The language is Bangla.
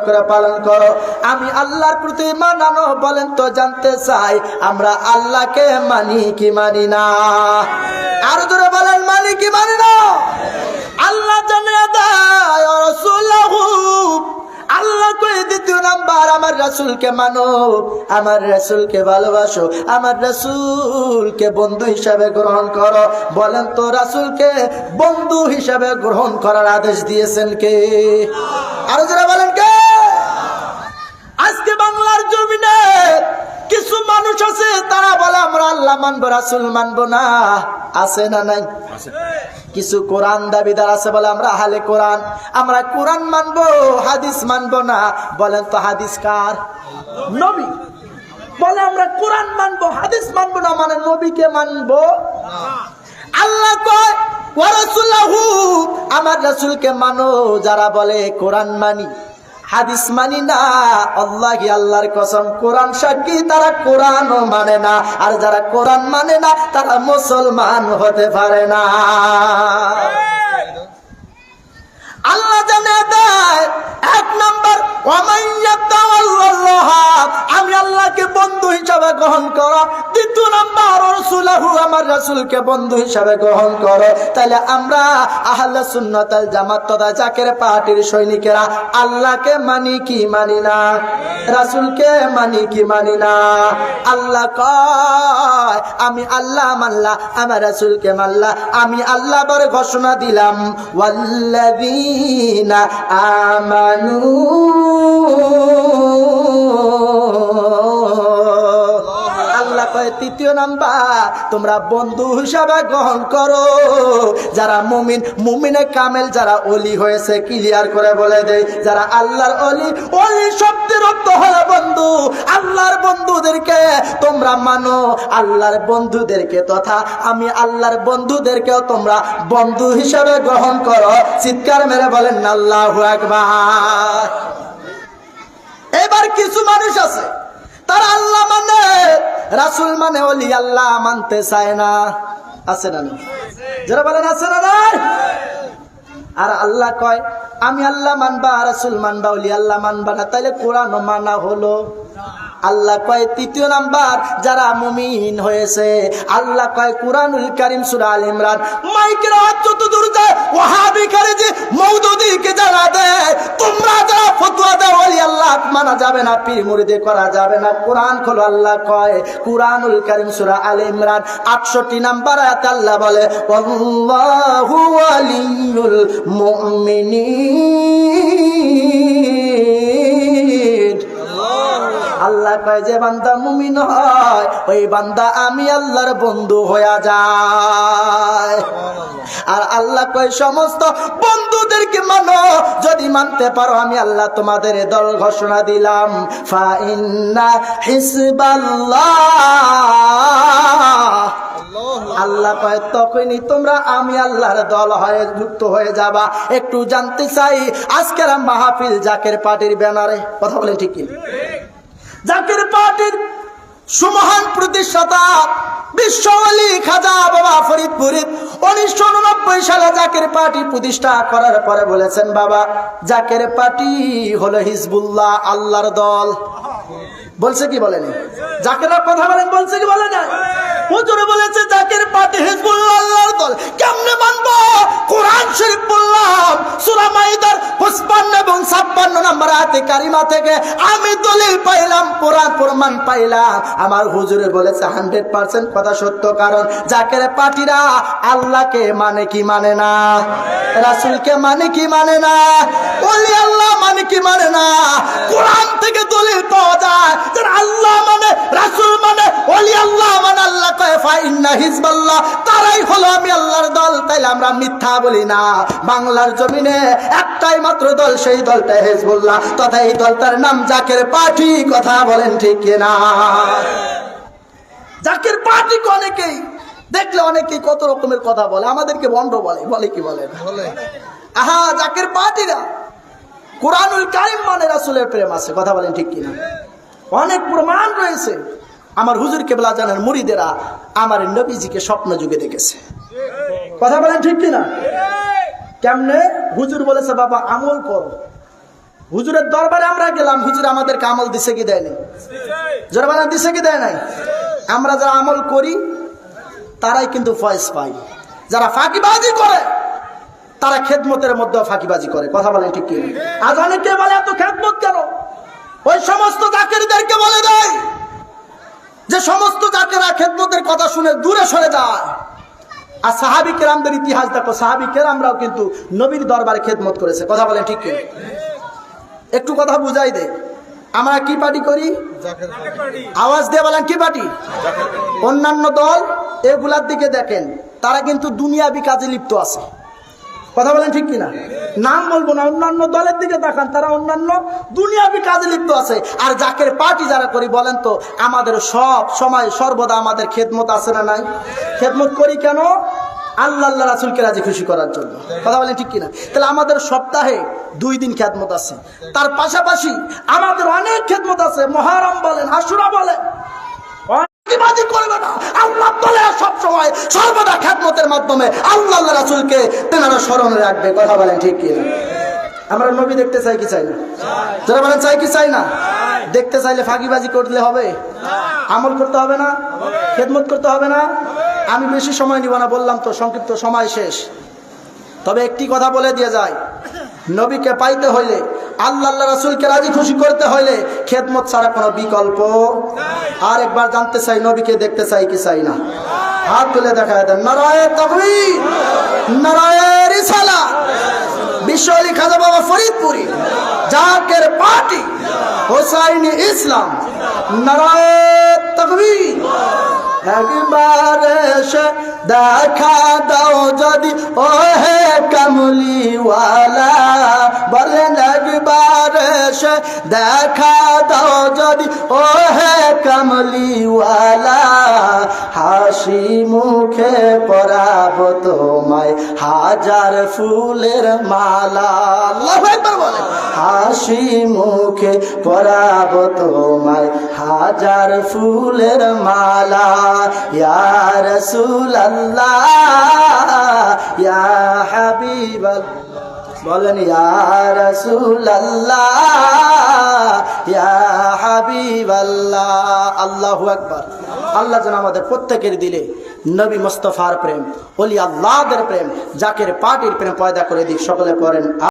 করে পালন করো। আমি আল্লাহর প্রতি মানানো বলেন তো জানতে চাই আমরা আল্লাহকে মানি কি মানি না? আর জোরে বলেন মানি কি মানি না? আল্লাহ জানিয়ে দেয় রাসূলুহু, আল্লাহ কয়ে দ্বিতীয় নাম্বার আমার রাসূলকে মানো, আমার রাসূলকে ভালোবাসো, আমার রাসূলকে বন্ধু হিসাবে গ্রহণ করো। বলেন তো রাসূলকে বন্ধু হিসাবে গ্রহণ করার আদেশ দিয়েছেন কে? আরো যারা বলেন কে? আজকে বাংলার জমিনে কিছু মানুষ আছে তারা বলে আমরা আল্লাহ মানবো রাসূল মানবো না। আছে না নাই? কিছু কোরআন দাবিদার আছে বলে আমরা আহলে কোরআন, আমরা কোরআন মানবো হাদিস মানবো না। বলেন তো হাদিস কার? নবী। বলে আমরা কোরআন মানবো হাদিস মানবো না, মানে নবীকে মানবো। আল্লাহ কয় ওয়া রাসূলুহু, আমার রাসূলকে মানো। যারা বলে কোরআন মানি হাদিস মানি না, আল্লাহি আল্লাহর কসম কোরআন সাক্ষী তারা কোরআনও মানে না। আর যারা কোরআন মানে না তারা মুসলমান হতে পারে না। আল্লাহ জানে দেয় এক নাম্বার আমি আল্লাহকে বন্ধু হিসাবে গ্রহণ করো। দ্বিতীয় নাম্বার রাসূলুহু, আমার রাসূলকে বন্ধু হিসাবে গ্রহণ করো। তাহলে আমরা আহলে সুন্নাত ওয়াল জামাত তথা জাকের পার্টির সৈনিকেরা আল্লাহকে মানি কি মানি না? রাসূলকে মানি কি মানি না? আল্লাহ কয় আমি আল্লাহ মানলা, আমার রাসূলকে মানলা, আমি আল্লাহ বড় ঘোষণা দিলাম ওয়াল্লাযীনা আমানু, আল্লাহ কয় তৃতীয় নাম্বার তোমরা বন্ধু হিসাবে গ্রহণ করো যারা মুমিন, মুমিনে কামেল যারা ওলি হয়েছে। ক্লিয়ার করে বলে দেই, যারা আল্লাহর ওলি, ওলি শব্দের অর্থ হলো বন্ধু। আল্লাহর বন্ধুদেরকে তোমরা মানো, আল্লাহর বন্ধুদেরকে তথা আমি আল্লাহর বন্ধুদেরকেও তোমরা বন্ধু হিসাবে গ্রহণ করো। চিৎকার মেরে বলেন আল্লাহু আকবার। এবার কিছু মানুষ আছে তারা আল্লাহ মানে রাসূল মানে ওলি আল্লাহ মানতে চায় না। আছে না? যারা বলেন আছে না? আর আল্লাহ কয় আমি আল্লাহ মানবা রাসূল মানবা ওলি আল্লাহ মানবা না, তাইলে কোরআন মানা হলো। আল্লাহ কয় তৃতীয় নাম্বার যারা মুমিন হয়েছে। আল্লাহ কয় কুরআনুল কারীম সূরা আল ইমরান মাইকের আওয়াজ যত দূর যায় ওয়াহাবি খারেজি মওদুদিকে জানা দেয় তোমরা যারা ফতোয়া দাও ওলি আল্লাহ মানা যাবে না, পীর মুরিদে করা যাবে না। কোরআন খোলো। আল্লাহ কয় কুরআনুল কারীম সূরা আল ইমরান 68 নাম্বার আয়াতে আল্লাহ বলে আল্লাহু ওয়ালিয়ুল মুমিনিন। আল্লাহ কয় যে বান্দা মুমিন হয় ওই বান্দা আমি আল্লাহর বন্ধু হয়ে যায়। আর আল্লাহ কয় সমস্ত বন্ধুদেরকে মানো, যদি মানতে পারো আমি আল্লাহ তোমাদের দল ঘোষণা দিলাম ফা ইন্না হিসবাল্লাহ। আল্লাহ কয় তখনই তোমরা আমি আল্লাহর দল হয়ে যুক্ত হয়ে যাবা। একটু জানতে চাই আজকের মাহফিল জাকের পার্টির ব্যানারে, কথা বলেন ঠিক কি? জাকের পার্টির সুমহান প্রতিষ্ঠাতা বিশ্ব ওলি খাজা বাবা ফরিদ মুরিদ 1989 সালে জাকের পার্টি প্রতিষ্ঠা করার পরে বলেছেন বাবা জাকের পার্টি হলো হিজবুল্লাহ, আল্লাহর দল। বলছে কি বলেনি? জাকেরা কথা বলেন, বলছে কি বলে না? হুজুরে বলেছে জাকের পার্টি হিজবুল্লাহ, আল্লাহর দল। কেমনে মানবো? কোরআন শরীফ বললাম সূরা মাইদার 55 এবং 56 নম্বর আয়াতে কারিমা থেকে আমি দলিল পাইলাম, কোরআন প্রমাণ পাইলাম। আমার হুজুরে বলেছে 100% কথা সত্য। কারণ জাকের পার্টিরা আল্লাহকে মানে কি মানে না? রাসূলকে মানে কি মানে না? ওলি আল্লাহ মানে কি মানে না? কোরআন থেকে দলিল পাওয়া যায় যারা আল্লাহ মানে, রাসূল মানে, ওলি আল্লাহ মানে। আল্লাহ কয় ফা ইন্না হিজবাল্লাহ, তারাই হলো আমি আল্লাহর দল। তাইলে আমরা মিথ্যা বলি না। বাংলার জমিনে একটাই মাত্র দল, সেই দলটা হিজবুল্লাহ, তথা এই দলটার নাম জাকের পার্টি। কথা বলেন ঠিক কিনা? জাকের পার্টি অনেকেই দেখলে অনেকেই কত রকমের কথা বলে, আমাদেরকে বন্ড বলে, বলে কি বলে? আহা, জাকের পার্টিরা কুরআনুল কারীম মানে রাসূলের প্রেম আছে। কথা বলেন ঠিক কিনা? অনেক প্রমাণ রয়েছে। আমার হুজুর কেবলা জানেন মুরিদেরা আমার নবীজিকে স্বপ্ন যুগে দেখেছে। কথা বলেন ঠিক কিনা? কেমনে? হুজুর বলেছে বাবা আমল করো, হুজুরের দরবারে আমরা গেলাম, হুজুর আমাদেরকে আমল দিছে কি দেয় নাই? জোরবানা দিছে কি দেয় নাই? আমরা যারা আমল করি তারাই কিন্তু ফয়েজ পাই। যারা ফাঁকিবাজি করে তারা খেদমতের মধ্যেও ফাঁকিবাজি করে। কথা বলেন ঠিক কি? আজ অনেকে বলে এত খেদমত কেন? ওই সমস্ত জাকিরদেরকে বলে দেয় যে সমস্ত জাকিরা খেদমতের কথা শুনে দূরে সরে যায়। আর সাহাবী কেরামদের ইতিহাস দেখো, সাহাবী কেরামরাও কিন্তু নবীর দরবারে খেদমত করেছে। কথা বলেন ঠিক কি? একটু কথা বুঝাই দে, আমরা কি পার্টি করি? আওয়াজ দিয়ে বলেন কি পার্টি? অন্যান্য দল এগুলার দিকে দেখেন, তারা কিন্তু দুনিয়াবি কাজে লিপ্ত আছে। কথা বলেন ঠিক কিনা? নাম বলবো না, অন্যান্য দলের দিকে দেখান, তারা অন্যান্য দুনিয়াবি কাজে লিপ্ত আছে। আর জাকের পার্টি যারা করি বলেন তো, আমাদের সব সময় সর্বদা আমাদের খেদমত আছে না নাই? খেদমত করি কেন? আল্লাহ আল্লাহ রাসূলকে রাজি খুশি করার জন্য। কথা বলেন ঠিক কিনা? তাহলে আমাদের সপ্তাহে 2 দিন খেদমত আছে, তার পাশাপাশি আমাদের অনেক খেদমত আছে। মুহররম বলেন, আশুরা বলেন, করবে না। আল্লাহ বলে সব সময় সর্বদা খেদমতের মাধ্যমে আল্লাহ আল্লাহ রাসূলকে তেনারা স্মরণে রাখবে। কথা বলেন ঠিক কিনা? আমরা নবী দেখতে চাই কি চাই না? যারা বলেন চাই কি চাই না? দেখতে চাইলে ফাঁকিবাজি করলে হবে? আমল করতে হবে না? খেদমত করতে হবে না? আমি বেশি সময় নিব না, বললাম তো সংক্ষিপ্ত সময় শেষ। তবে একটি কথা বলে দিয়ে যায়, নবীকে পাইতে হইলে, আল্লাহ আল্লাহ রাসূলকে রাজি খুশি করতে হইলে খেদমত ছাড়া কোনো বিকল্প। আর একবার জানতে চাই, নবীকে দেখতে চাই কি চাই না? হাত তুলে দেখায় দেন। নারায়ে তাকবীর, নারায়ে রিসালাত। বিশ্বলি খাজা বাবা ফরিদপুরি, জাকের পার্টি, হোসাইনি ইসলাম। নারায়ে তাকবীর। একবার এসে দেখা দাও যদি ও হে কামলিওয়ালা, বলেন একবার এসে দেখা দাও যদি ও হে কামলিওয়ালা, হাসি মুখে পরাবো তোমায় হাজার ফুলের মালা। আল্লাহু আকবার বলেন। হাসি মুখে পরাবো তোমায় হাজার ফুলের মালা। ইয়া রাসূলুল্লাহ, ইয়া হাবিবাল্লাহ, বলেন ইয়া রাসূলুল্লাহ, ইয়া হাবিবাল্লাহ। আল্লাহু আকবার। আল্লাহ যেন আমাদের প্রত্যেকের দিলে নবী মুস্তাফার প্রেম, ওলি আল্লাহদের প্রেম, জাকের পার্টির প্রেম পয়দা করে দিক। সকলে পড়েন।